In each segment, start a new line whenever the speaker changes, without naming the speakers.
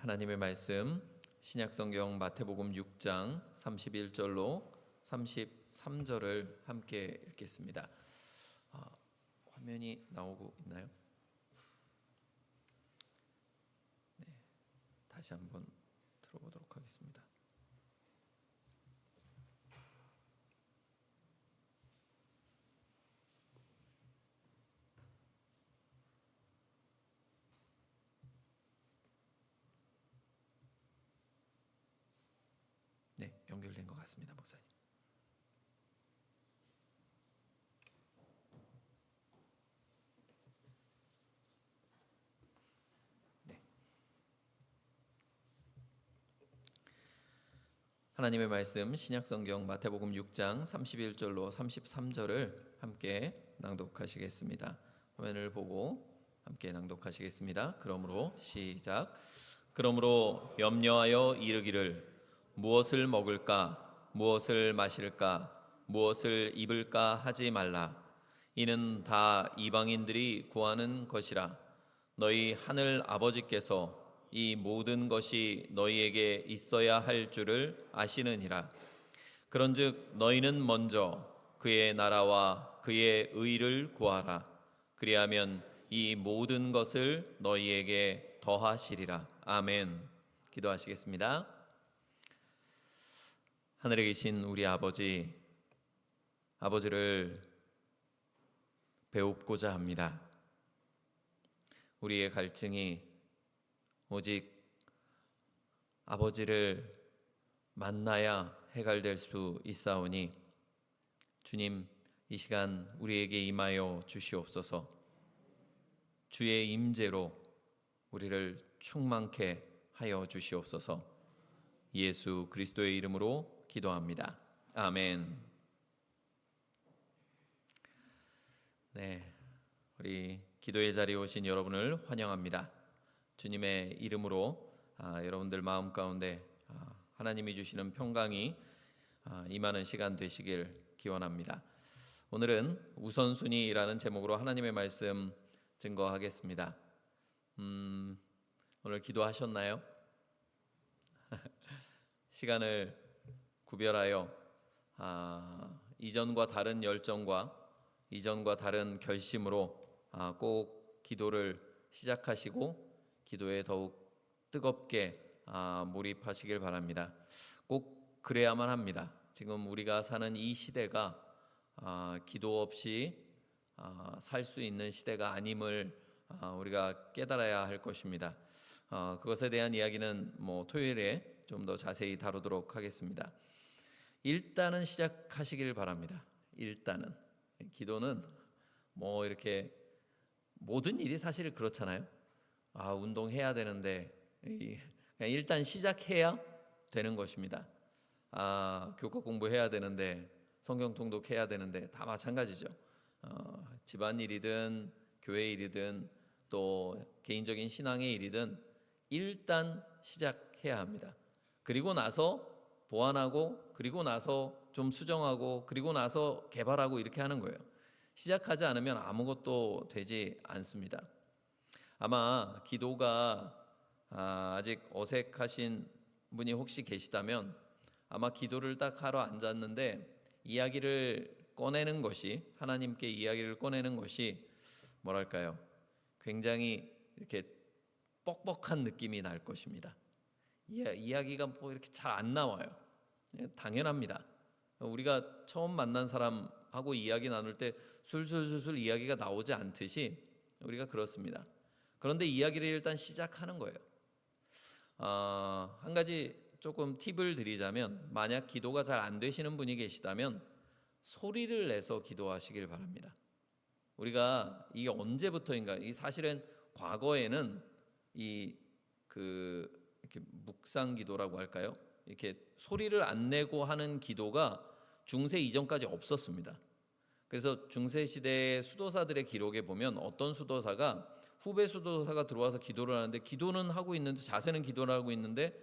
하나님의 말씀 신약성경 마태복음 6장 31절로 33절을 함께 읽겠습니다. 화면이 나오고 있나요? 네, 다시 한번 들어보도록 하겠습니다. 네, 연결된 것 같습니다, 목사님. 네. 하나님의 말씀 신약성경 마태복음 6장 31절로 33절을 함께 낭독하시겠습니다. 화면을 보고 함께 낭독하시겠습니다. 그러므로 시작. 그러므로 염려하여 이르기를 무엇을 먹을까, 무엇을 마실까, 무엇을 입을까 하지 말라. 이는 다 이방인들이 구하는 것이라. 너희 하늘 아버지께서 이 모든 것이 너희에게 있어야 할 줄을 아시느니라. 그런즉 너희는 먼저 그의 나라와 그의 의를 구하라. 그리하면 이 모든 것을 너희에게 더하시리라. 아멘. 기도하시겠습니다. 하늘에 계신 우리 아버지를 배웁고자 합니다. 우리의 갈증이 오직 아버지를 만나야 해결될 수 있사오니 주님, 이 시간 우리에게 임하여 주시옵소서. 주의 임재로 우리를 충만케 하여 주시옵소서. 예수 그리스도의 이름으로 기도합니다. 아멘. 네, 우리 기도의 자리에 오신 여러분을 환영합니다. 주님의 이름으로 여러분들 마음 가운데 하나님이 주시는 평강이 임하는 시간 되시길 기원합니다. 오늘은 우선순위라는 제목으로 하나님의 말씀 증거하겠습니다. 오늘 기도하셨나요? 시간을 구별하여 이전과 다른 열정과 이전과 다른 결심으로 꼭 기도를 시작하시고 기도에 더욱 뜨겁게 몰입하시길 바랍니다. 꼭 그래야만 합니다. 지금 우리가 사는 이 시대가 기도 없이 살 수 있는 시대가 아님을 우리가 깨달아야 할 것입니다. 그것에 대한 이야기는 토요일에 좀 더 자세히 다루도록 하겠습니다. 일단은 시작하시길 바랍니다. 일단은 기도는 이렇게 모든 일이 사실 그렇잖아요. 운동해야 되는데 그냥 일단 시작해야 되는 것입니다. 교과 공부해야 되는데 성경 통독해야 되는데 다 마찬가지죠. 집안일이든 교회 일이든 또 개인적인 신앙의 일이든 일단 시작해야 합니다. 그리고 나서 보완하고 그리고 나서 좀 수정하고 그리고 나서 개발하고 이렇게 하는 거예요. 시작하지 않으면 아무것도 되지 않습니다. 아마 기도가 아직 어색하신 분이 혹시 계시다면 아마 기도를 딱 하러 앉았는데 이야기를 꺼내는 것이 하나님께 이야기를 꺼내는 것이 뭐랄까요? 굉장히 이렇게 뻑뻑한 느낌이 날 것입니다. 이야기가 이렇게 잘 안 나와요. 당연합니다. 우리가 처음 만난 사람하고 이야기 나눌 때 술술술술 이야기가 나오지 않듯이 우리가 그렇습니다. 그런데 이야기를 일단 시작하는 거예요. 한 가지 조금 팁을 드리자면 만약 기도가 잘 안 되시는 분이 계시다면 소리를 내서 기도하시길 바랍니다. 우리가 이게 언제부터인가? 이 사실은 과거에는 이렇게 묵상 기도라고 할까요? 이렇게 소리를 안 내고 하는 기도가 중세 이전까지 없었습니다. 그래서 중세 시대의 수도사들의 기록에 보면 어떤 수도사가 후배 수도사가 들어와서 기도를 하는데 기도는 하고 있는데 자세는 기도를 하고 있는데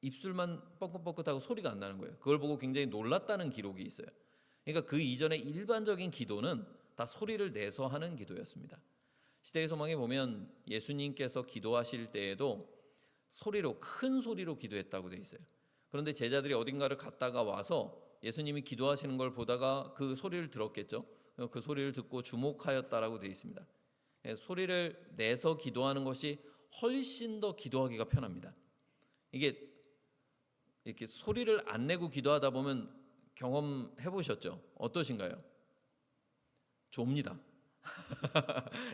입술만 뻥긋뻥긋하고 소리가 안 나는 거예요. 그걸 보고 굉장히 놀랐다는 기록이 있어요. 그러니까 그 이전의 일반적인 기도는 다 소리를 내서 하는 기도였습니다. 시대의 소망에 보면 예수님께서 기도하실 때에도 소리로, 큰 소리로 기도했다고 돼 있어요. 그런데 제자들이 어딘가를 갔다가 와서 예수님이 기도하시는 걸 보다가 그 소리를 들었겠죠. 그 소리를 듣고 주목하였다라고 돼 있습니다. 소리를 내서 기도하는 것이 훨씬 더 기도하기가 편합니다. 이게 이렇게 소리를 안 내고 기도하다 보면 경험해 보셨죠? 어떠신가요? 좁니다.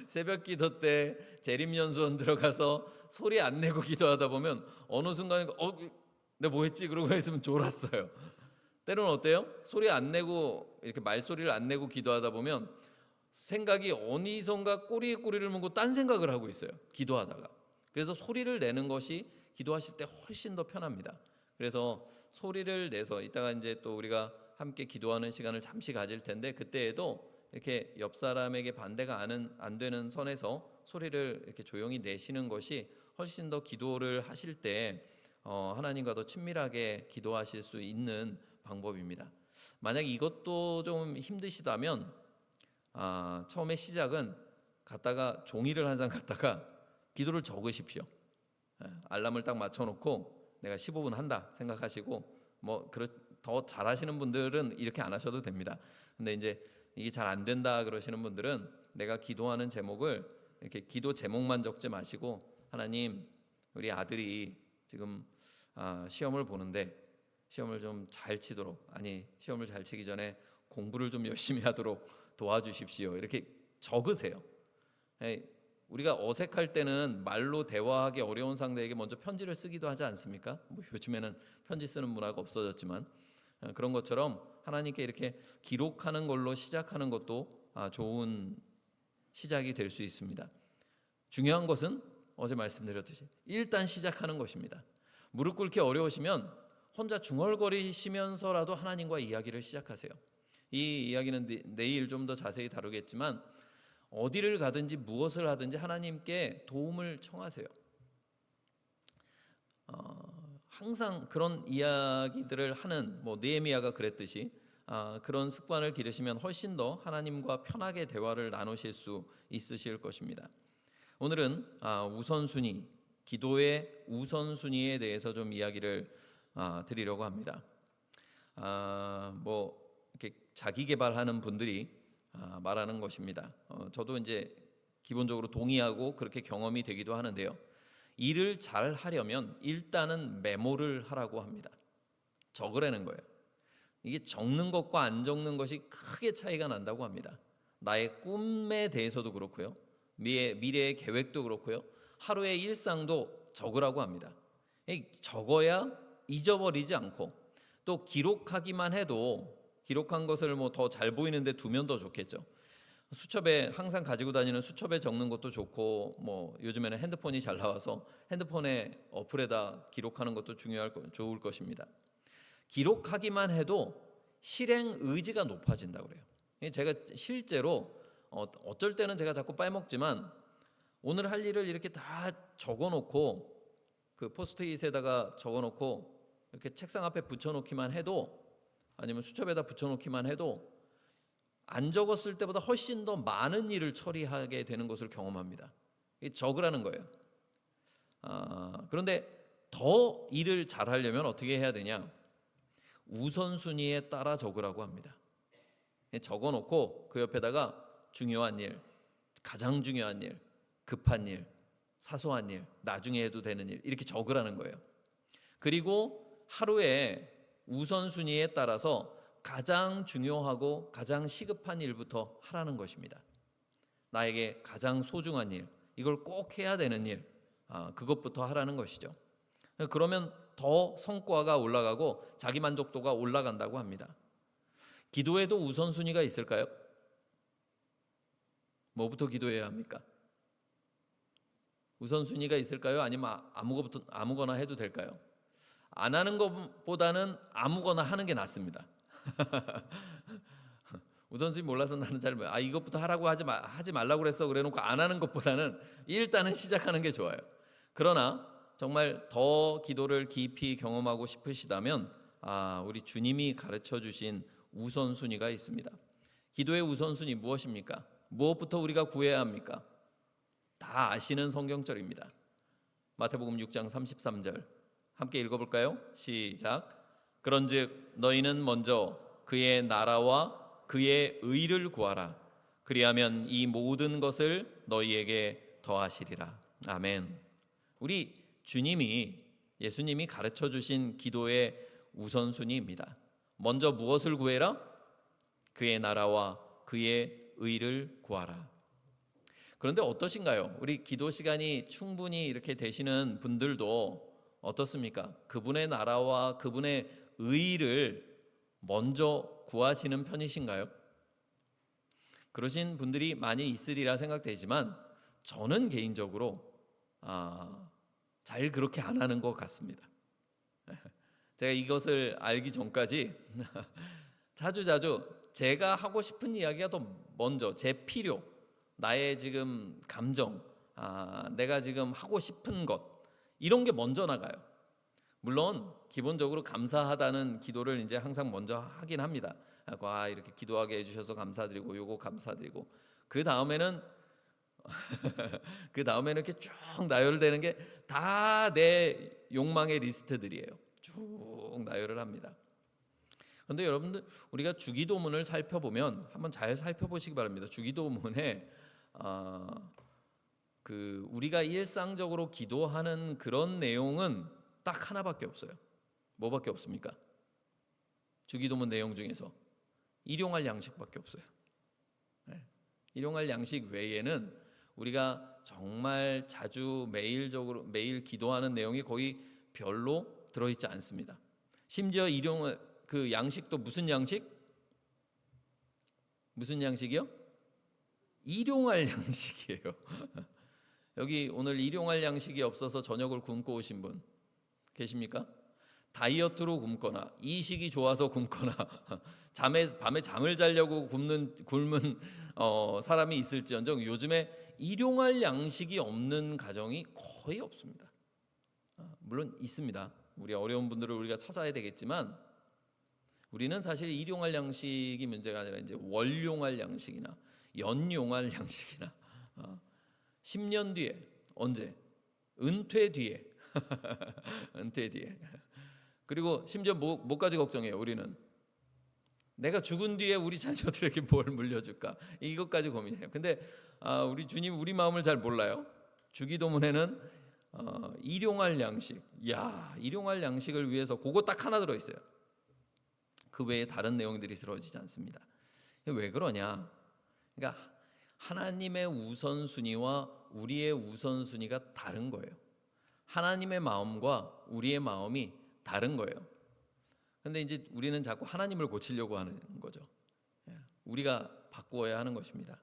새벽 기도 때 재림연수원 들어가서 소리 안 내고 기도하다 보면 어느 순간에 내가 뭐 했지? 그러고 있으면 졸았어요. 때로는 어때요? 소리 안 내고 이렇게 말소리를 안 내고 기도하다 보면 생각이 어디선가 꼬리에 꼬리를 물고 딴 생각을 하고 있어요. 기도하다가. 그래서 소리를 내는 것이 기도하실 때 훨씬 더 편합니다. 그래서 소리를 내서 이따가 이제 또 우리가 함께 기도하는 시간을 잠시 가질 텐데 그때에도 이렇게 옆 사람에게 반대가 안 되는 선에서 소리를 이렇게 조용히 내시는 것이 훨씬 더 기도를 하실 때 하나님과 더 친밀하게 기도하실 수 있는 방법입니다. 만약 이것도 좀 힘드시다면 처음에 시작은 갔다가 종이를 한 장 갖다가 기도를 적으십시오. 알람을 딱 맞춰놓고 내가 15분 한다 생각하시고 더 잘하시는 분들은 이렇게 안 하셔도 됩니다. 근데 이제 이게 잘 안 된다 그러시는 분들은 내가 기도하는 제목을 이렇게 기도 제목만 적지 마시고 하나님 우리 아들이 지금 시험을 보는데 시험을 좀 잘 치도록 시험을 잘 치기 전에 공부를 좀 열심히 하도록 도와주십시오. 이렇게 적으세요. 우리가 어색할 때는 말로 대화하기 어려운 상대에게 먼저 편지를 쓰기도 하지 않습니까? 요즘에는 편지 쓰는 문화가 없어졌지만 그런 것처럼 하나님께 이렇게 기록하는 걸로 시작하는 것도 좋은 시작이 될 수 있습니다. 중요한 것은 어제 말씀드렸듯이 일단 시작하는 것입니다. 무릎 꿇기 어려우시면 혼자 중얼거리시면서라도 하나님과 이야기를 시작하세요. 이 이야기는 내일 좀 더 자세히 다루겠지만 어디를 가든지 무엇을 하든지 하나님께 도움을 청하세요. 항상 그런 이야기들을 하는 느헤미야가 그랬듯이 그런 습관을 기르시면 훨씬 더 하나님과 편하게 대화를 나누실 수 있으실 것입니다. 오늘은 우선순위, 기도의 우선순위에 대해서 좀 이야기를 드리려고 합니다. 이렇게 자기 개발하는 분들이 말하는 것입니다. 저도 이제 기본적으로 동의하고 그렇게 경험이 되기도 하는데요. 일을 잘 하려면 일단은 메모를 하라고 합니다. 적으라는 거예요. 이게 적는 것과 안 적는 것이 크게 차이가 난다고 합니다. 나의 꿈에 대해서도 그렇고요. 미래의 계획도 그렇고요. 하루의 일상도 적으라고 합니다. 적어야 잊어버리지 않고 또 기록하기만 해도 기록한 것을 더 잘 보이는데 두면 더 좋겠죠. 수첩에 항상 가지고 다니는 수첩에 적는 것도 좋고 요즘에는 핸드폰이 잘 나와서 핸드폰에 어플에다 기록하는 것도 좋을 것입니다. 기록하기만 해도 실행 의지가 높아진다고 그래요. 제가 실제로 어쩔 때는 제가 자꾸 빼먹지만 오늘 할 일을 이렇게 다 적어놓고 그 포스트잇에다가 적어놓고 이렇게 책상 앞에 붙여놓기만 해도 아니면 수첩에다 붙여놓기만 해도 안 적었을 때보다 훨씬 더 많은 일을 처리하게 되는 것을 경험합니다. 적으라는 거예요. 그런데 더 일을 잘하려면 어떻게 해야 되냐? 우선순위에 따라 적으라고 합니다. 적어놓고 그 옆에다가 중요한 일, 가장 중요한 일, 급한 일, 사소한 일, 나중에 해도 되는 일 이렇게 적으라는 거예요. 그리고 하루에 우선순위에 따라서 가장 중요하고 가장 시급한 일부터 하라는 것입니다. 나에게 가장 소중한 일, 이걸 꼭 해야 되는 일, 그것부터 하라는 것이죠. 그러면 더 성과가 올라가고 자기 만족도가 올라간다고 합니다. 기도에도 우선순위가 있을까요? 뭐부터 기도해야 합니까? 우선순위가 있을까요? 아니면 아무거나 해도 될까요? 안 하는 것보다는 아무거나 하는 게 낫습니다. 우선순위 몰라서 나는 이것부터 하라고 하지 말라고 그랬어 그래놓고 안 하는 것보다는 일단은 시작하는 게 좋아요. 그러나 정말 더 기도를 깊이 경험하고 싶으시다면 우리 주님이 가르쳐 주신 우선순위가 있습니다. 기도의 우선순위 무엇입니까? 무엇부터 우리가 구해야 합니까? 다 아시는 성경절입니다. 마태복음 6장 33절 함께 읽어볼까요? 시작. 그런즉 너희는 먼저 그의 나라와 그의 의를 구하라. 그리하면 이 모든 것을 너희에게 더하시리라. 아멘. 우리 예수님이 가르쳐 주신 기도의 우선순위입니다. 먼저 무엇을 구해라? 그의 나라와 그의 의를 구하라. 그런데 어떠신가요? 우리 기도 시간이 충분히 이렇게 되시는 분들도 어떻습니까? 그분의 나라와 그분의 의를 먼저 구하시는 편이신가요? 그러신 분들이 많이 있으리라 생각되지만 저는 개인적으로 잘 그렇게 안 하는 것 같습니다. 제가 이것을 알기 전까지 자주 제가 하고 싶은 이야기가 더 먼저 제 필요, 나의 지금 감정, 내가 지금 하고 싶은 것 이런 게 먼저 나가요. 물론 기본적으로 감사하다는 기도를 이제 항상 먼저 하긴 합니다. 이렇게 기도하게 해주셔서 감사드리고 요거 감사드리고 그 다음에는 이렇게 쭉 나열되는 게 다 내 욕망의 리스트들이에요. 쭉 나열을 합니다. 그런데 여러분들 우리가 주기도문을 살펴보면 한번 잘 살펴보시기 바랍니다. 주기도문에 우리가 일상적으로 기도하는 그런 내용은 딱 하나밖에 없어요. 뭐밖에 없습니까? 주기도문 내용 중에서 일용할 양식밖에 없어요. 일용할 양식 외에는 우리가 정말 자주 매일 기도하는 내용이 거의 별로 들어있지 않습니다. 심지어 그 양식도 무슨 양식? 무슨 양식이요? 일용할 양식이에요. 여기 오늘 일용할 양식이 없어서 저녁을 굶고 오신 분 계십니까? 다이어트로 굶거나 이식이 좋아서 굶거나 밤에 잠을 자려고 굶는 사람이 있을지언정 요즘에 일용할 양식이 없는 가정이 거의 없습니다. 물론 있습니다. 우리 어려운 분들을 우리가 찾아야 되겠지만 우리는 사실 일용할 양식이 문제가 아니라 이제 월용할 양식이나 연용할 양식이나 10년 뒤에 언제 은퇴 뒤에 은퇴 뒤에 그리고 심지어 뭐까지 걱정해요. 우리는 내가 죽은 뒤에 우리 자녀들에게 뭘 물려줄까 이것까지 고민해요. 근데 우리 주님 우리 마음을 잘 몰라요. 주기도문에는 일용할 양식, 일용할 양식을 위해서 그거 딱 하나 들어있어요. 그 외에 다른 내용들이 들어지지 않습니다. 왜 그러냐? 그러니까 하나님의 우선순위와 우리의 우선순위가 다른 거예요. 하나님의 마음과 우리의 마음이 다른 거예요. 근데 이제 우리는 자꾸 하나님을 고치려고 하는 거죠. 우리가 바꾸어야 하는 것입니다.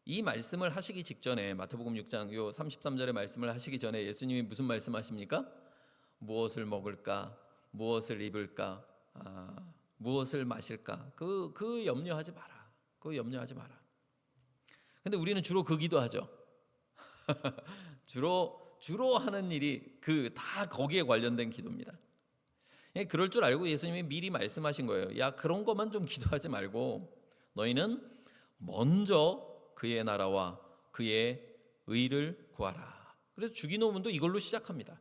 이 말씀을 하시기 직전에 마태복음 6장 요 33절의 말씀을 하시기 전에 예수님이 무슨 말씀하십니까? 무엇을 먹을까? 무엇을 입을까? 무엇을 마실까? 그 염려하지 마라. 그 염려하지 마라. 근데 우리는 주로 그 기도하죠. 주로 하는 일이 다 거기에 관련된 기도입니다. 그럴 줄 알고 예수님이 미리 말씀하신 거예요. 그런 것만 좀 기도하지 말고 너희는 먼저 그의 나라와 그의 의를 구하라. 그래서 주기도문도 이걸로 시작합니다.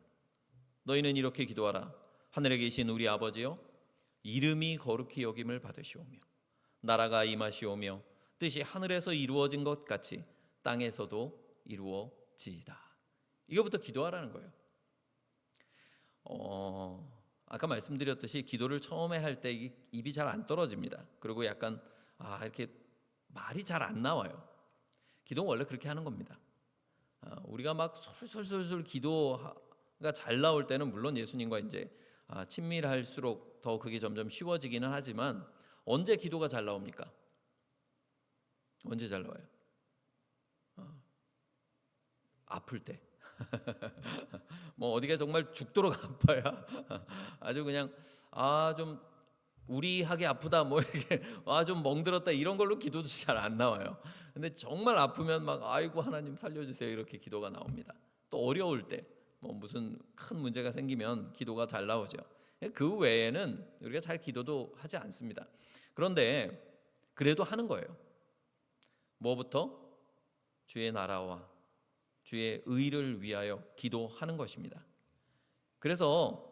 너희는 이렇게 기도하라. 하늘에 계신 우리 아버지여, 이름이 거룩히 여김을 받으시오며 나라가 임하시오며 뜻이 하늘에서 이루어진 것 같이 땅에서도 이루어지이다. 이거부터 기도하라는 거예요. 아까 말씀드렸듯이 기도를 처음에 할 때 입이 잘 안 떨어집니다. 그리고 약간 이렇게 말이 잘 안 나와요. 기도는 원래 그렇게 하는 겁니다. 우리가 막 솔솔솔솔 기도가 잘 나올 때는 물론 예수님과 이제 친밀할수록 더 그게 점점 쉬워지기는 하지만 언제 기도가 잘 나옵니까? 언제 잘 나와요? 아플 때. 어디가 정말 죽도록 아파야 아주 그냥 좀 우리하게 아프다 이렇게 좀 멍들었다 이런 걸로 기도도 잘 안 나와요. 근데 정말 아프면 아이고 하나님 살려주세요 이렇게 기도가 나옵니다. 또 어려울 때 무슨 큰 문제가 생기면 기도가 잘 나오죠. 그 외에는 우리가 잘 기도도 하지 않습니다. 그런데 그래도 하는 거예요. 뭐부터? 주의 나라와 주의 의를 위하여 기도하는 것입니다. 그래서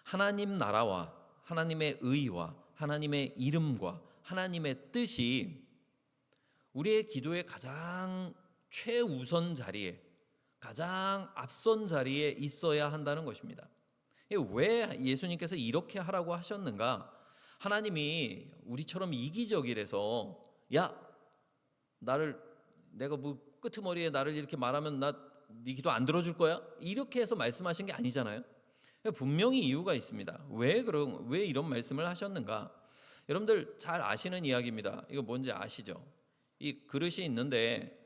하나님 나라와 하나님의 의와 하나님의 이름과 하나님의 뜻이 우리의 기도의 가장 최우선 자리에, 가장 앞선 자리에 있어야 한다는 것입니다. 왜 예수님께서 이렇게 하라고 하셨는가? 하나님이 우리처럼 이기적이라서 내가 뭐 끄트머리에 나를 이렇게 말하면 네 기도 안 들어줄 거야? 이렇게 해서 말씀하신 게 아니잖아요. 분명히 이유가 있습니다. 왜 이런 말씀을 하셨는가? 여러분들 잘 아시는 이야기입니다. 이거 뭔지 아시죠? 이 그릇이 있는데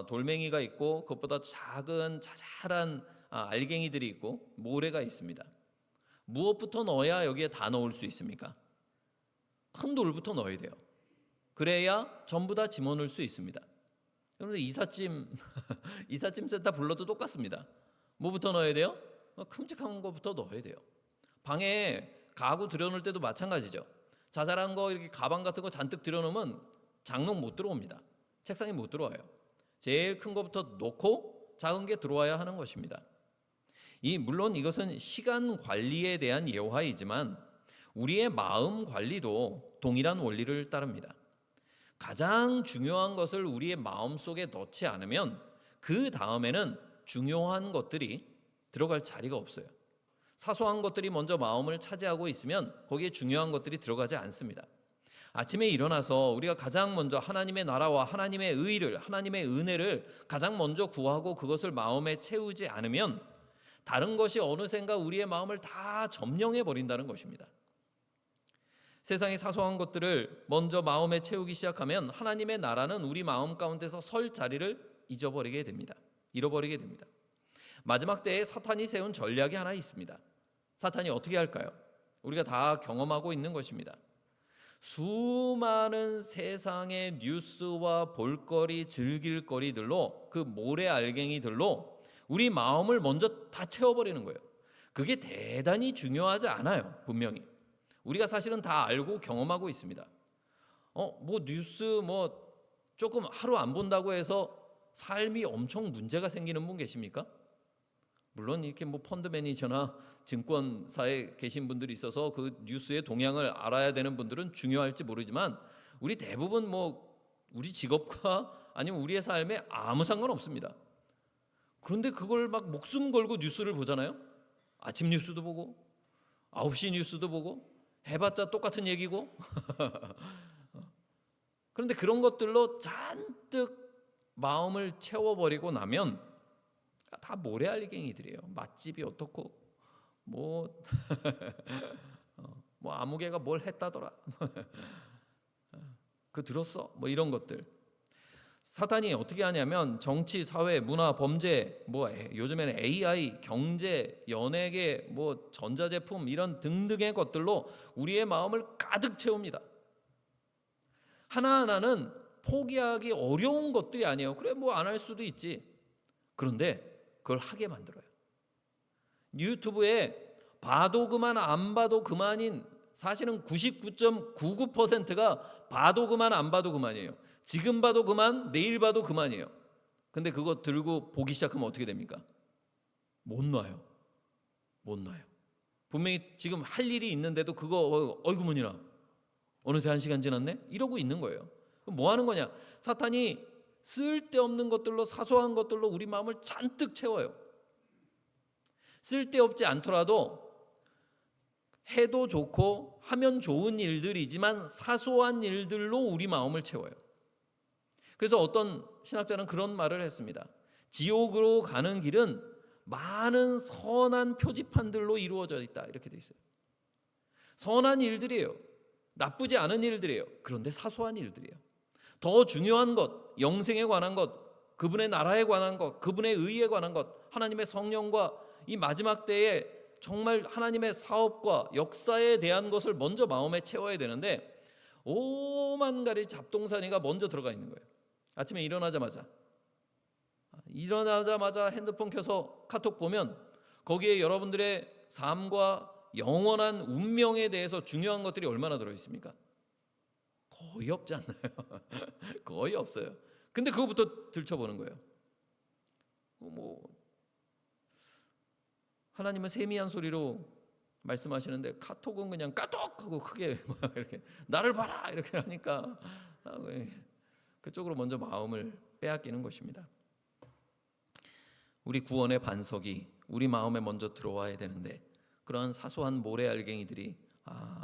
돌멩이가 있고 그것보다 작은 자잘한 알갱이들이 있고 모래가 있습니다. 무엇부터 넣어야 여기에 다 넣을 수 있습니까? 큰 돌부터 넣어야 돼요. 그래야 전부 다 집어넣을 수 있습니다. 여러분들 이삿짐 센터 불러도 똑같습니다. 뭐부터 넣어야 돼요? 큼직한 거부터 넣어야 돼요. 방에 가구 들여놓을 때도 마찬가지죠. 자잘한 거 이렇게 가방 같은 거 잔뜩 들여놓으면 장롱 못 들어옵니다. 책상에 못 들어와요. 제일 큰 거부터 놓고 작은 게 들어와야 하는 것입니다. 물론 이것은 시간 관리에 대한 예화이지만 우리의 마음 관리도 동일한 원리를 따릅니다. 가장 중요한 것을 우리의 마음속에 넣지 않으면 그 다음에는 중요한 것들이 들어갈 자리가 없어요. 사소한 것들이 먼저 마음을 차지하고 있으면 거기에 중요한 것들이 들어가지 않습니다. 아침에 일어나서 우리가 가장 먼저 하나님의 나라와 하나님의 의를, 하나님의 은혜를 가장 먼저 구하고 그것을 마음에 채우지 않으면 다른 것이 어느샌가 우리의 마음을 다 점령해 버린다는 것입니다. 세상의 사소한 것들을 먼저 마음에 채우기 시작하면 하나님의 나라는 우리 마음 가운데서 설 자리를 잃어버리게 됩니다. 마지막 때에 사탄이 세운 전략이 하나 있습니다. 사탄이 어떻게 할까요? 우리가 다 경험하고 있는 것입니다. 수많은 세상의 뉴스와 볼거리, 즐길거리들로 그 모래 알갱이들로 우리 마음을 먼저 다 채워버리는 거예요. 그게 대단히 중요하지 않아요. 분명히 우리가 사실은 다 알고 경험하고 있습니다. 뉴스 조금 하루 안 본다고 해서 삶이 엄청 문제가 생기는 분 계십니까? 물론 이렇게 펀드 매니저나 증권사에 계신 분들이 있어서 그 뉴스의 동향을 알아야 되는 분들은 중요할지 모르지만 우리 대부분 우리 직업과 아니면 우리의 삶에 아무 상관없습니다. 그런데 그걸 막 목숨 걸고 뉴스를 보잖아요. 아침 뉴스도 보고 9시 뉴스도 보고 해봤자 똑같은 얘기고 그런데 그런 것들로 잔뜩 마음을 채워버리고 나면 다 모래알갱이들이에요. 맛집이 어떻고 아무개가 뭘 했다더라 그 들었어? 이런 것들. 사탄이 어떻게 하냐면 정치, 사회, 문화, 범죄, 요즘에는 AI, 경제, 연예계, 전자제품 이런 등등의 것들로 우리의 마음을 가득 채웁니다. 하나하나는 포기하기 어려운 것들이 아니에요. 그래 안 할 수도 있지. 그런데 그걸 하게 만들어요. 유튜브에 봐도 그만 안 봐도 그만인 사실은 99.99%가 봐도 그만 안 봐도 그만이에요. 지금 봐도 그만, 내일 봐도 그만이에요. 근데 그거 들고 보기 시작하면 어떻게 됩니까? 못 놔요. 분명히 지금 할 일이 있는데도 그거 어이구머니나 어느새 1시간 지났네? 이러고 있는 거예요. 그럼 뭐 하는 거냐? 사탄이 쓸데없는 것들로, 사소한 것들로 우리 마음을 잔뜩 채워요. 쓸데없지 않더라도 해도 좋고 하면 좋은 일들이지만 사소한 일들로 우리 마음을 채워요. 그래서 어떤 신학자는 그런 말을 했습니다. 지옥으로 가는 길은 많은 선한 표지판들로 이루어져 있다. 이렇게 돼 있어요. 선한 일들이에요. 나쁘지 않은 일들이에요. 그런데 사소한 일들이에요. 더 중요한 것, 영생에 관한 것, 그분의 나라에 관한 것, 그분의 의에 관한 것, 하나님의 성령과 이 마지막 때에 정말 하나님의 사업과 역사에 대한 것을 먼저 마음에 채워야 되는데 오만 가지 잡동사니가 먼저 들어가 있는 거예요. 아침에 일어나자마자 핸드폰 켜서 카톡 보면 거기에 여러분들의 삶과 영원한 운명에 대해서 중요한 것들이 얼마나 들어있습니까? 거의 없지 않나요? 거의 없어요. 근데 그거부터 들춰보는 거예요. 뭐 하나님은 세미한 소리로 말씀하시는데 카톡은 그냥 까톡 하고 크게 이렇게 나를 봐라 이렇게 하니까 그쪽으로 먼저 마음을 빼앗기는 것입니다. 우리 구원의 반석이 우리 마음에 먼저 들어와야 되는데 그런 사소한 모래알갱이들이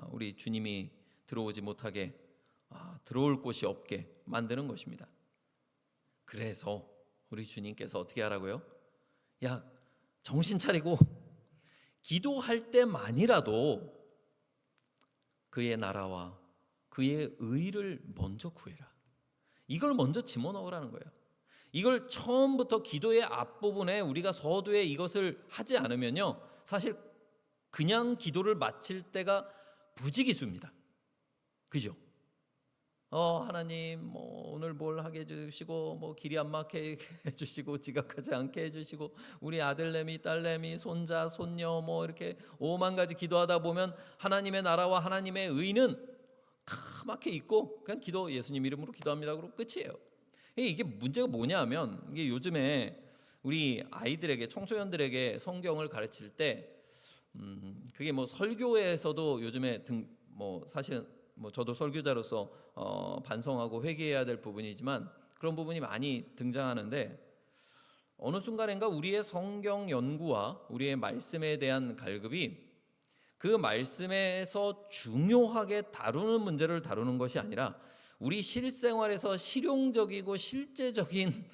우리 주님이 들어오지 못하게 들어올 곳이 없게 만드는 것입니다. 그래서 우리 주님께서 어떻게 하라고요? 야, 정신 차리고 기도할 때만이라도 그의 나라와 그의 의를 먼저 구해라. 이걸 먼저 집어넣으라는 거예요. 이걸 처음부터 기도의 앞부분에 우리가 서두에 이것을 하지 않으면요, 사실 그냥 기도를 마칠 때가 부지기수입니다. 그죠? 하나님 오늘 뭘 하게 해주시고 길이 안 막히게 해주시고 지각하지 않게 해주시고 우리 아들내미 딸내미 손자 손녀 이렇게 5만 가지 기도하다 보면 하나님의 나라와 하나님의 의는 까맣게 있고 그냥 예수님 이름으로 기도합니다 그러고 끝이에요. 이게 문제가 뭐냐 하면 이게 요즘에 우리 아이들에게 청소년들에게 성경을 가르칠 때 그게 설교에서도 요즘에 사실은 저도 설교자로서 반성하고 회개해야 될 부분이지만 그런 부분이 많이 등장하는데 어느 순간인가 우리의 성경 연구와 우리의 말씀에 대한 갈급이 그 말씀에서 중요하게 다루는 문제를 다루는 것이 아니라 우리 실생활에서 실용적이고 실제적인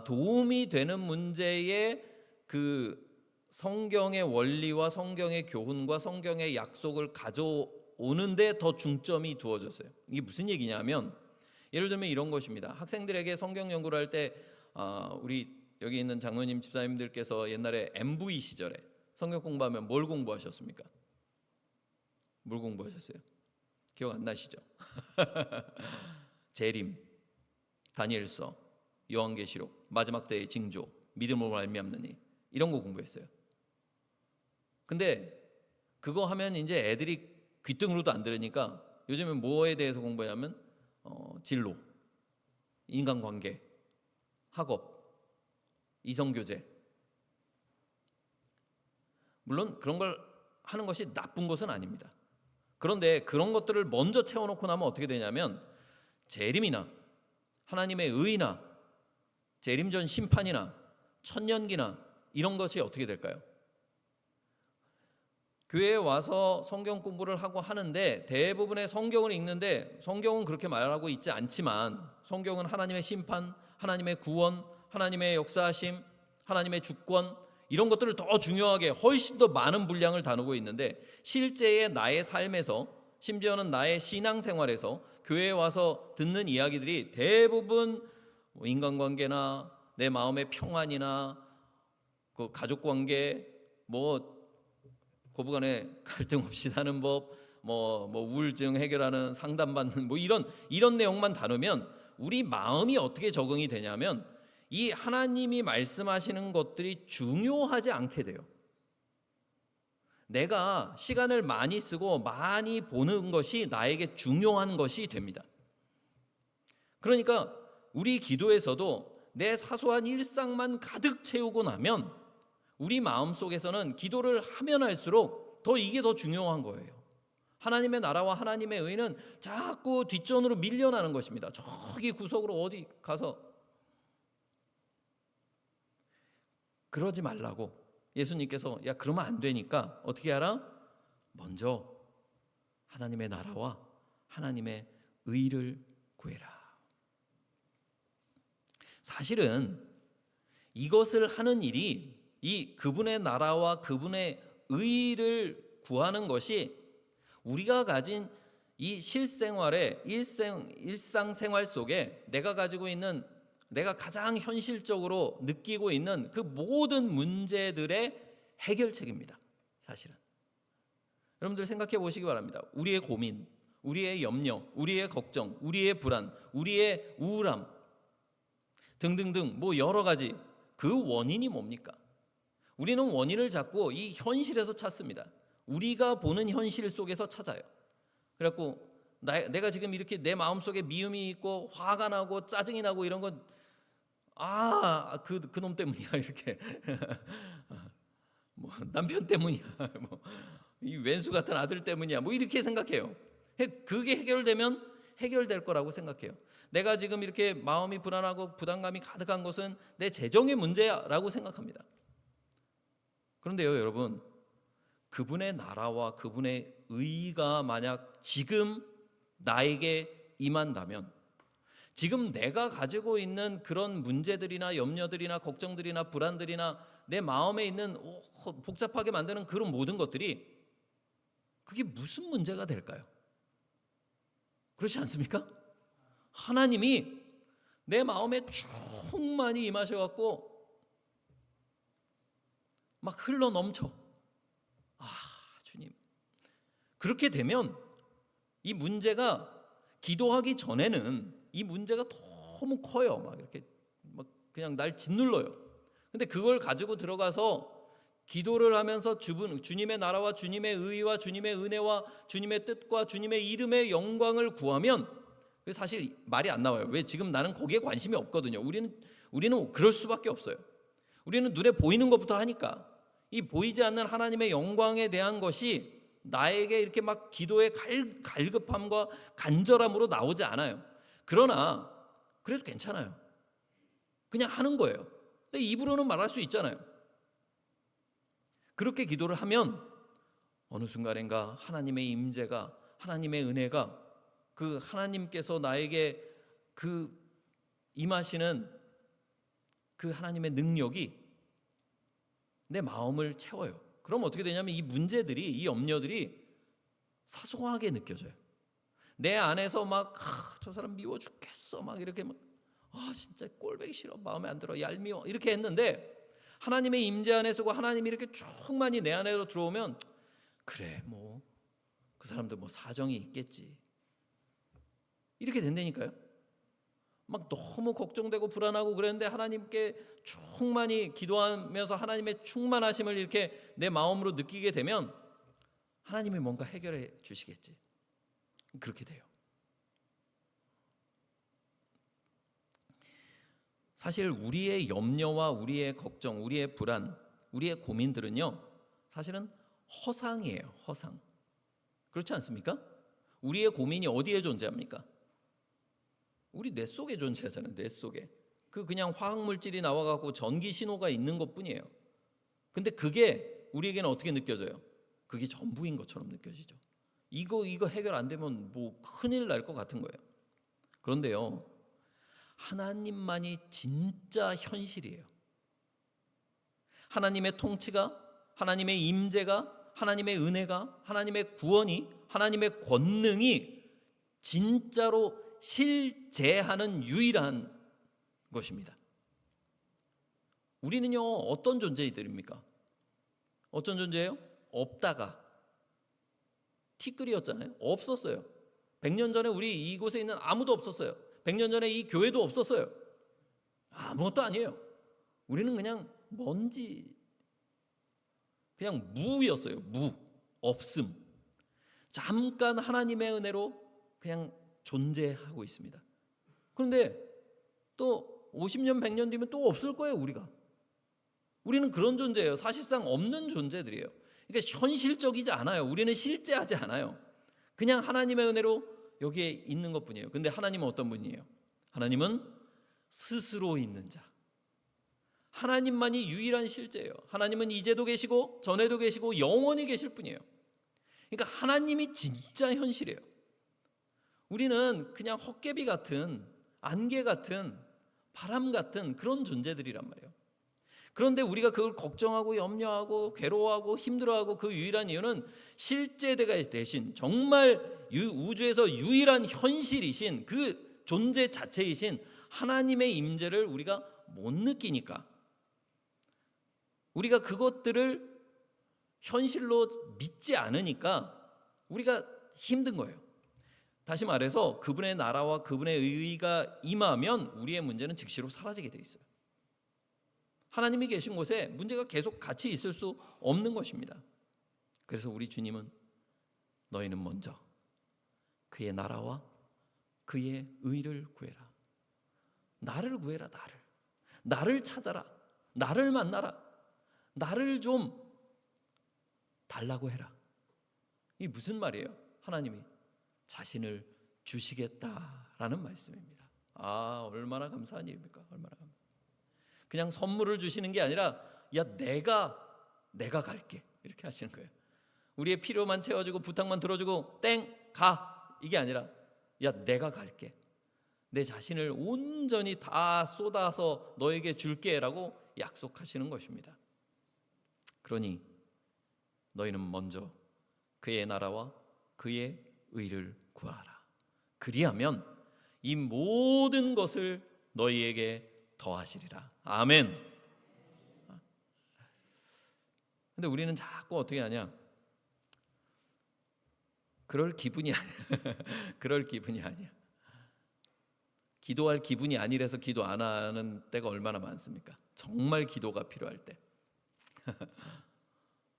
도움이 되는 문제에 그 성경의 원리와 성경의 교훈과 성경의 약속을 가져오는데 더 중점이 두어졌어요. 이게 무슨 얘기냐면 예를 들면 이런 것입니다. 학생들에게 성경 연구를 할 때 우리 여기 있는 장로님 집사님들께서 옛날에 MV 시절에 성경 공부하면 뭘 공부하셨습니까? 뭘 공부하셨어요? 기억 안 나시죠? 재림, 다니엘서, 요한계시록, 마지막 때의 징조, 믿음으로 말미암는 일 이런 거 공부했어요. 근데 그거 하면 이제 애들이 귀등으로도 안 들으니까 요즘은 뭐에 대해서 공부하냐면 진로, 인간관계, 학업, 이성교제. 물론 그런 걸 하는 것이 나쁜 것은 아닙니다. 그런데 그런 것들을 먼저 채워놓고 나면 어떻게 되냐면 재림이나 하나님의 의나 재림 전 심판이나 천년기나 이런 것이 어떻게 될까요? 교회에 와서 성경 공부를 하고 하는데 대부분의 성경을 읽는데 성경은 그렇게 말하고 있지 않지만 성경은 하나님의 심판, 하나님의 구원, 하나님의 역사하심, 하나님의 주권 이런 것들을 더 중요하게 훨씬 더 많은 분량을 다루고 있는데 실제의 나의 삶에서 심지어는 나의 신앙생활에서 교회에 와서 듣는 이야기들이 대부분 인간관계나 내 마음의 평안이나 그 가족관계 고부간에 갈등 없이 사는 법 우울증 해결하는 상담받는 이런 내용만 다루면 우리 마음이 어떻게 적응이 되냐면 이 하나님이 말씀하시는 것들이 중요하지 않게 돼요. 내가 시간을 많이 쓰고 많이 보는 것이 나에게 중요한 것이 됩니다. 그러니까 우리 기도에서도 내 사소한 일상만 가득 채우고 나면 우리 마음속에서는 기도를 하면 할수록 이게 더 중요한 거예요. 하나님의 나라와 하나님의 의는 자꾸 뒷전으로 밀려나는 것입니다. 저기 구석으로 어디 가서 그러지 말라고 예수님께서 그러면 안 되니까 어떻게 하라? 먼저 하나님의 나라와 하나님의 의를 구해라. 사실은 이것을 하는 일이 이 그분의 나라와 그분의 의를 구하는 것이 우리가 가진 이 실생활의 일상생활 속에 내가 가지고 있는 내가 가장 현실적으로 느끼고 있는 그 모든 문제들의 해결책입니다. 사실은 여러분들 생각해 보시기 바랍니다. 우리의 고민, 우리의 염려, 우리의 걱정, 우리의 불안, 우리의 우울함 등등등 여러 가지 그 원인이 뭡니까? 우리는 원인을 잡고 이 현실에서 찾습니다. 우리가 보는 현실 속에서 찾아요. 그래갖고 내가 지금 이렇게 내 마음속에 미움이 있고 화가 나고 짜증이 나고 이런 건 그놈 때문이야 이렇게 뭐 남편 때문이야 뭐 이 왼수 같은 아들 때문이야 뭐 이렇게 생각해요. 그게 해결되면 해결될 거라고 생각해요. 내가 지금 이렇게 마음이 불안하고 부담감이 가득한 것은 내 재정의 문제야라고 생각합니다. 그런데요, 여러분, 그분의 나라와 그분의 의가 만약 지금 나에게 임한다면, 지금 내가 가지고 있는 그런 문제들이나 염려들이나 걱정들이나 불안들이나 내 마음에 있는 복잡하게 만드는 그런 모든 것들이 그게 무슨 문제가 될까요? 그렇지 않습니까? 하나님이 내 마음에 충만히 임하셔갖고 막 흘러 넘쳐. 주님. 그렇게 되면 이 문제가 기도하기 전에는 이 문제가 너무 커요. 막 이렇게 막 그냥 날 짓눌러요. 근데 그걸 가지고 들어가서 기도를 하면서 주님의 나라와 주님의 의와 주님의 은혜와 주님의 뜻과 주님의 이름의 영광을 구하면 사실 말이 안 나와요. 왜? 지금 나는 거기에 관심이 없거든요. 우리는 그럴 수밖에 없어요. 우리는 눈에 보이는 것부터 하니까 이 보이지 않는 하나님의 영광에 대한 것이 나에게 이렇게 막 기도의 갈급함과 간절함으로 나오지 않아요. 그러나 그래도 괜찮아요. 그냥 하는 거예요. 근데 입으로는 말할 수 있잖아요. 그렇게 기도를 하면 어느 순간인가 하나님의 임재가, 하나님의 은혜가, 그 하나님께서 나에게 그 임하시는 그 하나님의 능력이 내 마음을 채워요. 그럼 어떻게 되냐면 이 문제들이, 이 염려들이 사소하게 느껴져요. 내 안에서 막 저 사람 미워 죽겠어 막 이렇게 막 진짜 꼴보기 싫어, 마음에 안 들어, 얄미워 이렇게 했는데 하나님의 임재 안에 서고 하나님이 이렇게 충만히 내 안으로 들어오면 그래 뭐 그 사람도 뭐 사정이 있겠지 이렇게 된다니까요. 막 너무 걱정되고 불안하고 그랬는데 하나님께 충만히 기도하면서 하나님의 충만하심을 이렇게 내 마음으로 느끼게 되면 하나님이 뭔가 해결해 주시겠지. 그렇게 돼요. 사실 우리의 염려와 우리의 걱정, 우리의 불안, 우리의 고민들은요, 사실은 허상이에요. 허상. 그렇지 않습니까? 우리의 고민이 어디에 존재합니까? 우리 뇌 속에 존재하잖아요. 뇌 속에. 그냥 화학물질이 나와갖고 전기 신호가 있는 것뿐이에요. 근데 그게 우리에게는 어떻게 느껴져요? 그게 전부인 것처럼 느껴지죠. 이거 해결 안 되면 뭐 큰일 날 것 같은 거예요. 그런데요, 하나님만이 진짜 현실이에요. 하나님의 통치가, 하나님의 임재가, 하나님의 은혜가, 하나님의 구원이, 하나님의 권능이 진짜로 실제하는 유일한 것입니다. 우리는요, 어떤 존재들입니까? 어떤 존재예요? 없다가 티끌이었잖아요. 없었어요. 100년 전에 우리 이곳에 있는 아무도 없었어요. 100년 전에 이 교회도 없었어요. 아무것도 아니에요. 우리는 그냥 먼지, 그냥 무였어요. 무, 없음. 잠깐 하나님의 은혜로 그냥 존재하고 있습니다. 그런데 또 50년, 100년 뒤면 또 없을 거예요, 우리가. 우리는 그런 존재예요. 사실상 없는 존재들이에요. 그러니까 현실적이지 않아요. 우리는 실제하지 않아요. 그냥 하나님의 은혜로 여기에 있는 것뿐이에요. 근데 하나님은 어떤 분이에요? 하나님은 스스로 있는 자. 하나님만이 유일한 실제예요. 하나님은 이제도 계시고 전에도 계시고 영원히 계실 분이에요. 그러니까 하나님이 진짜 현실이에요. 우리는 그냥 헛개비 같은, 안개 같은, 바람 같은 그런 존재들이란 말이에요. 그런데 우리가 그걸 걱정하고 염려하고 괴로워하고 힘들어하고 그 유일한 이유는 실제가 대신 정말 우주에서 유일한 현실이신 그 존재 자체이신 하나님의 임재를 우리가 못 느끼니까, 우리가 그것들을 현실로 믿지 않으니까 우리가 힘든 거예요. 다시 말해서 그분의 나라와 그분의 의가 임하면 우리의 문제는 즉시로 사라지게 돼 있어요. 하나님이 계신 곳에 문제가 계속 같이 있을 수 없는 것입니다. 그래서 우리 주님은 너희는 먼저 그의 나라와 그의 의를 구해라. 나를 구해라, 나를. 나를 찾아라. 나를 만나라. 나를 좀 달라고 해라. 이게 무슨 말이에요? 하나님이 자신을 주시겠다라는 말씀입니다. 아, 얼마나 감사한 일입니까? 얼마나 감사. 그냥 선물을 주시는 게 아니라 야, 내가 갈게. 이렇게 하시는 거예요. 우리의 필요만 채워주고 부탁만 들어주고 땡 가. 이게 아니라 야, 내가 갈게. 내 자신을 온전히 다 쏟아서 너에게 줄게라고 약속하시는 것입니다. 그러니 너희는 먼저 그의 나라와 그의 의를 구하라. 그리하면 이 모든 것을 너희에게 더하시리라. 아멘. 근데 우리는 자꾸 어떻게 하냐? 그럴 기분이 아니야. 그럴 기분이 아니야. 기도할 기분이 아니라서 기도 안 하는 때가 얼마나 많습니까? 정말 기도가 필요할 때.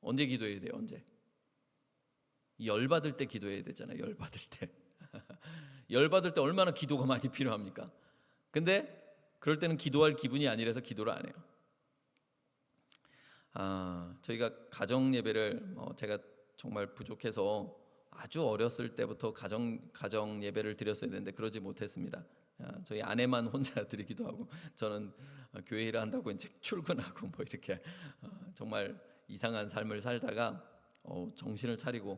언제 기도해야 돼요? 언제? 열받을 때 기도해야 되잖아요. 열받을 때. 열받을 때 얼마나 기도가 많이 필요합니까? 근데 그럴 때는 기도할 기분이 아니라서 기도를 안 해요. 저희가 가정 예배를 제가 정말 부족해서 아주 어렸을 때부터 가정 예배를 드렸어야 되는데 그러지 못했습니다. 저희 아내만 혼자 드리기도 하고 저는 교회 일을 한다고 이제 출근하고 뭐 이렇게 정말 이상한 삶을 살다가 정신을 차리고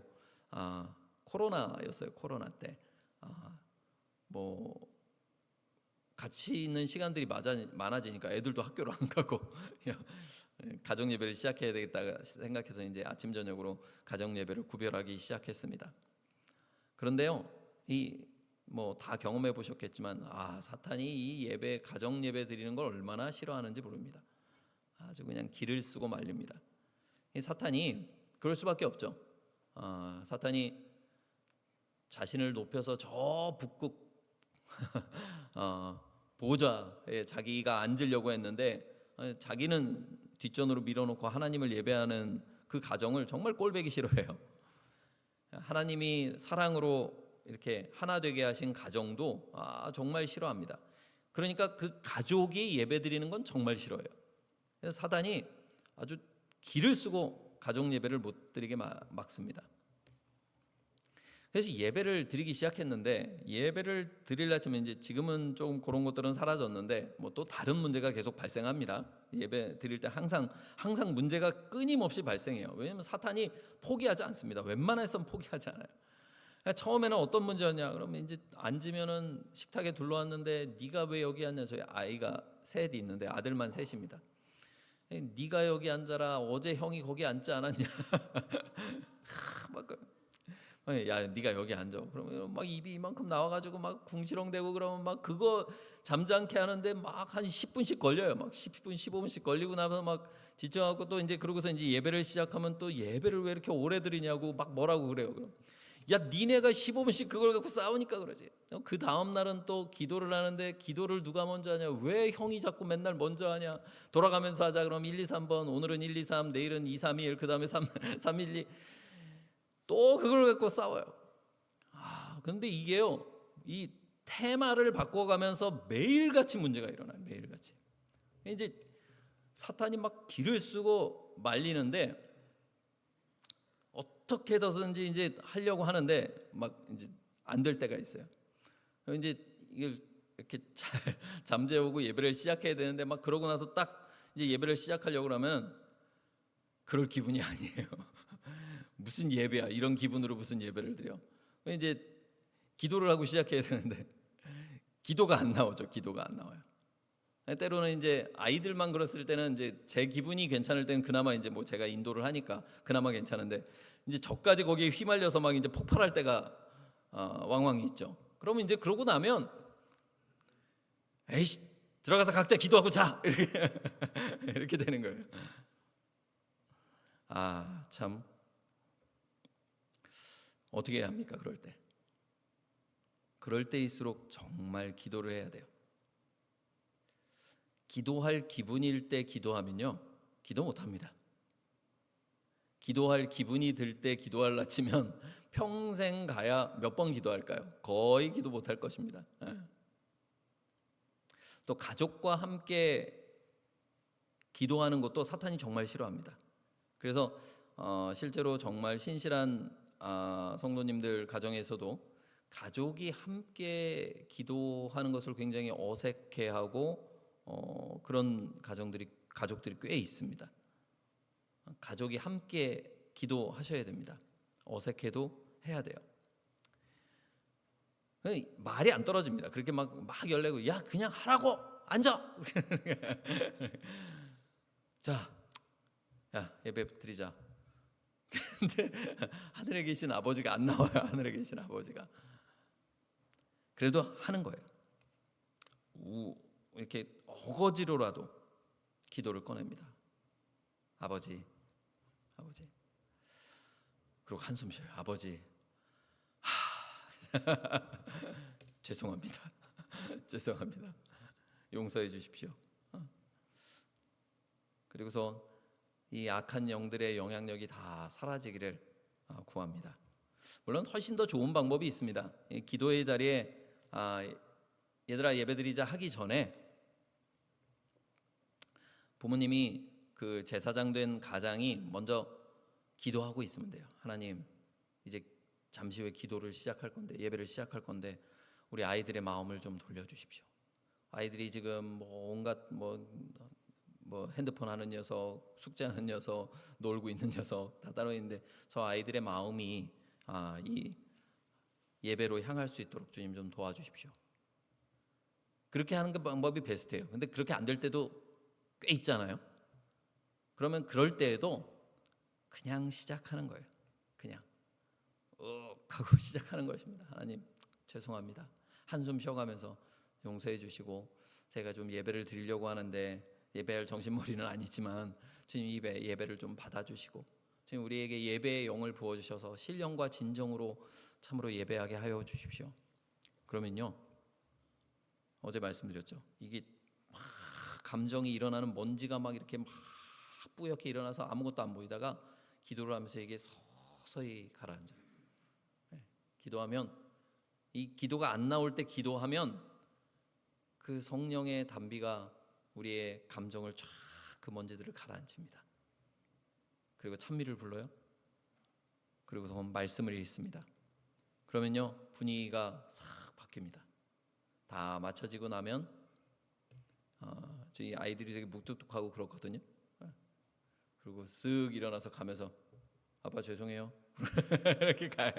코로나였어요. 코로나 때 뭐 같이 있는 시간들이 많아지니까 애들도 학교를 안 가고 가정 예배를 시작해야 되겠다 생각해서 이제 아침 저녁으로 가정 예배를 구별하기 시작했습니다. 그런데요, 뭐 다 경험해 보셨겠지만 사탄이 이 예배 가정 예배 드리는 걸 얼마나 싫어하는지 모릅니다. 아주 그냥 기를 쓰고 말립니다. 이 사탄이 그럴 수밖에 없죠. 사탄이 자신을 높여서 저 북극 보좌에 자기가 앉으려고 했는데 자기는 뒷전으로 밀어놓고 하나님을 예배하는 그 가정을 정말 꼴보기 싫어해요. 하나님이 사랑으로 이렇게 하나 되게 하신 가정도 정말 싫어합니다. 그러니까 그 가족이 예배드리는 건 정말 싫어해요. 그래서 사단이 아주 기를 쓰고 가정 예배를 못 드리게 막습니다. 그래서 예배를 드리기 시작했는데 예배를 드리려 하면 이제 지금은 조금 그런 것들은 사라졌는데 뭐 또 다른 문제가 계속 발생합니다. 예배 드릴 때 항상 문제가 끊임없이 발생해요. 왜냐하면 사탄이 포기하지 않습니다. 웬만해서는 포기하지 않아요. 처음에는 어떤 문제였냐? 그러면 이제 앉으면은 식탁에 둘러왔는데 네가 왜 여기 앉냐? 저희 아이가 셋이 있는데 아들만 셋입니다. 네가 여기 앉아라. 어제 형이 거기 앉지 않았냐? 야, 네가 여기 앉아. 그러면 막 입이 이만큼 나와가지고 막 궁시렁대고 그러면 막 그거 잠잠케 하는데 막 한 10분씩 걸려요. 막 10분, 15분씩 걸리고 나서 막 지쳐갖고 또 이제 그러고서 이제 예배를 시작하면 또 예배를 왜 이렇게 오래 드리냐고 막 뭐라고 그래요. 그럼 야, 니네가 15분씩 그걸 갖고 싸우니까 그러지. 그 다음 날은 또 기도를 하는데 기도를 누가 먼저 하냐? 왜 형이 자꾸 맨날 먼저 하냐? 돌아가면서 하자. 그럼 1, 2, 3번. 오늘은 1, 2, 3, 내일은 2, 3, 1, 그 다음에 3, 1, 2. 또 그걸 갖고 싸워요. 그런데 이게요, 이 테마를 바꿔가면서 매일같이 문제가 일어나요. 매일같이. 이제 사탄이 막 기를 쓰고 말리는데 어떻게 해서든지 이제 하려고 하는데 막 이제 안 될 때가 있어요. 이제 이걸 이렇게 잘 잠재우고 예배를 시작해야 되는데 막 그러고 나서 딱 이제 예배를 시작하려고 하면 그럴 기분이 아니에요. 무슨 예배야? 이런 기분으로 무슨 예배를 드려? 이제 기도를 하고 시작해야 되는데 기도가 안 나오죠. 기도가 안 나와요. 때로는 이제 아이들만 그랬을 때는 이제 제 기분이 괜찮을 때는 그나마 이제 뭐 제가 인도를 하니까 그나마 괜찮은데 이제 저까지 거기에 휘말려서 막 이제 폭발할 때가 왕왕 있죠. 그러면 이제 그러고 나면 에이씨 들어가서 각자 기도하고 자 이렇게 되는 거예요. 참 어떻게 해야 합니까? 그럴 때일수록 정말 기도를 해야 돼요. 기도할 기분일 때 기도하면요 기도 못합니다. 기도할 기분이 들 때 기도하려 치면 평생 가야 몇 번 기도할까요? 거의 기도 못할 것입니다. 또 가족과 함께 기도하는 것도 사탄이 정말 싫어합니다. 그래서 실제로 정말 신실한 성도님들 가정에서도 가족이 함께 기도하는 것을 굉장히 어색해하고 그런 가족들이 꽤 있습니다. 가족이 함께 기도하셔야 됩니다. 어색해도 해야 돼요. 말이 안 떨어집니다. 그렇게 막 열내고 야 그냥 하라고 앉아. 자, 야 예배 드리자. 근데 하늘에 계신 아버지가 안 나와요. 하늘에 계신 아버지가. 그래도 하는 거예요. 이렇게 어거지로라도 기도를 꺼냅니다. 아버지. 그리고 한숨 쉬어요. 아버지. 죄송합니다. 용서해 주십시오. 그리고서 이 악한 영들의 영향력이 다 사라지기를 구합니다. 물론 훨씬 더 좋은 방법이 있습니다. 이 기도의 자리에 얘들아 예배드리자 하기 전에 부모님이 그 제사장 된 가장이 먼저 기도하고 있으면 돼요. 하나님, 이제 잠시 후에 기도를 시작할 건데, 예배를 시작할 건데 우리 아이들의 마음을 좀 돌려주십시오. 아이들이 지금 온갖 핸드폰 하는 녀석, 숙제하는 녀석, 놀고 있는 녀석 다 따로 있는데 저 아이들의 마음이 이 예배로 향할 수 있도록 주님 좀 도와주십시오. 그렇게 하는 그 방법이 베스트예요. 근데 그렇게 안 될 때도 꽤 있잖아요. 그러면 그럴 때에도 그냥 시작하는 거예요. 그냥 하고 시작하는 것입니다. 하나님 죄송합니다. 한숨 쉬어가면서 용서해 주시고 제가 좀 예배를 드리려고 하는데 예배할 정신머리는 아니지만 주님 이 예배를 좀 받아주시고 주님 우리에게 예배의 영을 부어주셔서 신령과 진정으로 참으로 예배하게 하여 주십시오. 그러면요 어제 말씀드렸죠. 이게 막 감정이 일어나는 먼지가 막 이렇게 막 뿌옇게 일어나서 아무것도 안 보이다가 기도를 하면서 이게 서서히 가라앉아요. 기도하면 이 기도가 안 나올 때 기도하면 그 성령의 단비가 우리의 감정을 쫙 그 먼지들을 가라앉힙니다. 그리고 찬미를 불러요. 그리고서 말씀을 읽습니다. 그러면요 분위기가 싹 바뀝니다. 다 맞춰지고 나면 저희 아이들이 되게 묵뚝뚝하고 그렇거든요. 그리고 쓱 일어나서 가면서 아빠 죄송해요 이렇게 가요.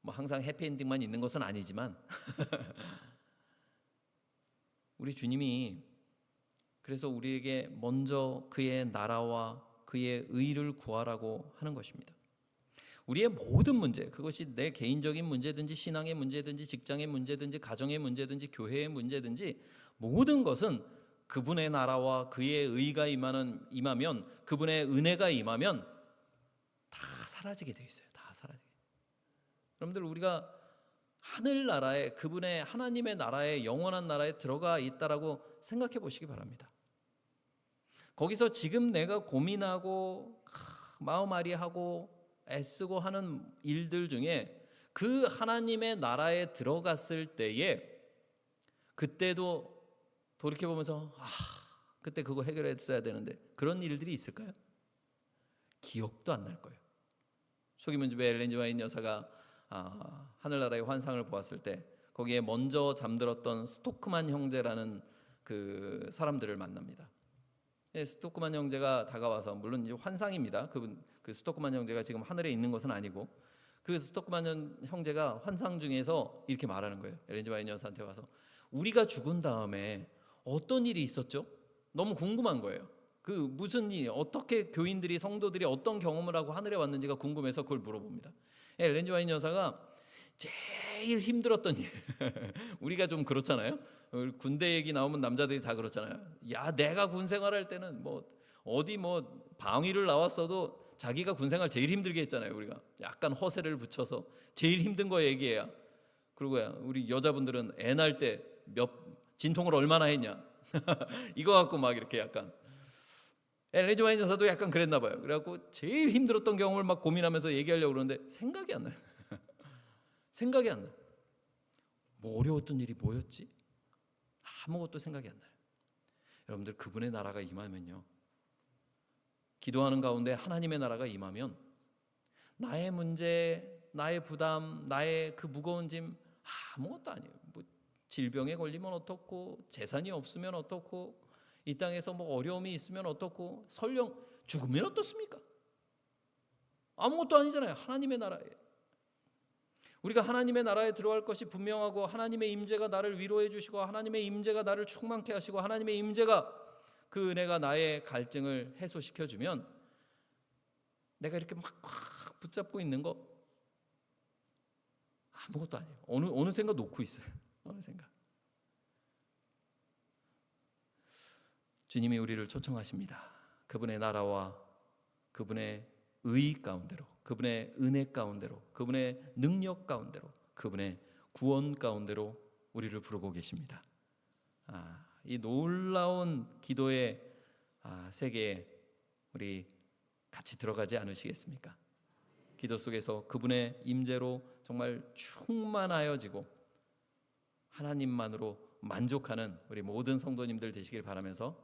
뭐 항상 해피엔딩만 있는 것은 아니지만 우리 주님이 그래서 우리에게 먼저 그의 나라와 그의 의를 구하라고 하는 것입니다. 우리의 모든 문제, 그것이 내 개인적인 문제든지 신앙의 문제든지 직장의 문제든지 가정의 문제든지 교회의 문제든지 모든 것은 그분의 나라와 그의 의가 임하면 그분의 은혜가 임하면 다 사라지게 돼 있어요. 다 사라지게. 여러분들 우리가 하늘나라에 그분의 하나님의 나라에 영원한 나라에 들어가 있다라고 생각해 보시기 바랍니다. 거기서 지금 내가 고민하고 마음앓이하고 애쓰고 하는 일들 중에 그 하나님의 나라에 들어갔을 때에 그때도 돌이켜보면서 그때 그거 해결했어야 되는데 그런 일들이 있을까요? 기억도 안 날 거예요. 소기문집의 엘렌 G 화이트 여사가 하늘나라의 환상을 보았을 때 거기에 먼저 잠들었던 스토크만 형제라는 그 사람들을 만납니다. 스토크만 형제가 다가와서 물론 이제 환상입니다. 그 스토크만 형제가 지금 하늘에 있는 것은 아니고 그 스토크만 형제가 환상 중에서 이렇게 말하는 거예요. 엘렌 G 화이트 여사한테 와서 우리가 죽은 다음에 어떤 일이 있었죠? 너무 궁금한 거예요. 그 무슨 일, 어떻게 교인들이 성도들이 어떤 경험을 하고 하늘에 왔는지가 궁금해서 그걸 물어봅니다. 엘렌 G 화이트 여사가 제일 힘들었던 일 우리가 좀 그렇잖아요. 군대 얘기 나오면 남자들이 다 그렇잖아요. 야 내가 군 생활할 때는 어디 방위를 나왔어도 자기가 군 생활 제일 힘들게 했잖아요. 우리가 약간 허세를 붙여서 제일 힘든 거 얘기해야. 그리고 우리 여자분들은 애 낳을 때 진통을 얼마나 했냐 이거 갖고 막 이렇게 약간 엘렌 G 화이트 여사도 약간 그랬나 봐요. 그래갖고 제일 힘들었던 경험을 막 고민하면서 얘기하려고 그러는데 생각이 안 나요. 생각이 안 나요. 뭐 어려웠던 일이 뭐였지? 아무것도 생각이 안 나요. 여러분들, 그분의 나라가 임하면요, 기도하는 가운데 하나님의 나라가 임하면 나의 문제, 나의 부담, 나의 그 무거운 짐 아무것도 아니에요. 뭐 질병에 걸리면 어떻고, 재산이 없으면 어떻고, 이 땅에서 뭐 어려움이 있으면 어떻고, 설령 죽으면 어떻습니까? 아무것도 아니잖아요. 하나님의 나라예요. 우리가 하나님의 나라에 들어갈 것이 분명하고, 하나님의 임재가 나를 위로해 주시고, 하나님의 임재가 나를 충만케 하시고, 하나님의 임재가 그 은혜가 나의 갈증을 해소시켜 주면, 내가 이렇게 막 붙잡고 있는 거 아무것도 아니에요. 어느샌가 놓고 있어요. 어느샌가. 주님이 우리를 초청하십니다. 그분의 나라와 그분의 의 가운데로, 그분의 은혜 가운데로, 그분의 능력 가운데로, 그분의 구원 가운데로 우리를 부르고 계십니다. 이 놀라운 기도의 세계에 우리 같이 들어가지 않으시겠습니까? 기도 속에서 그분의 임재로 정말 충만하여지고 하나님만으로 만족하는 우리 모든 성도님들 되시길 바라면서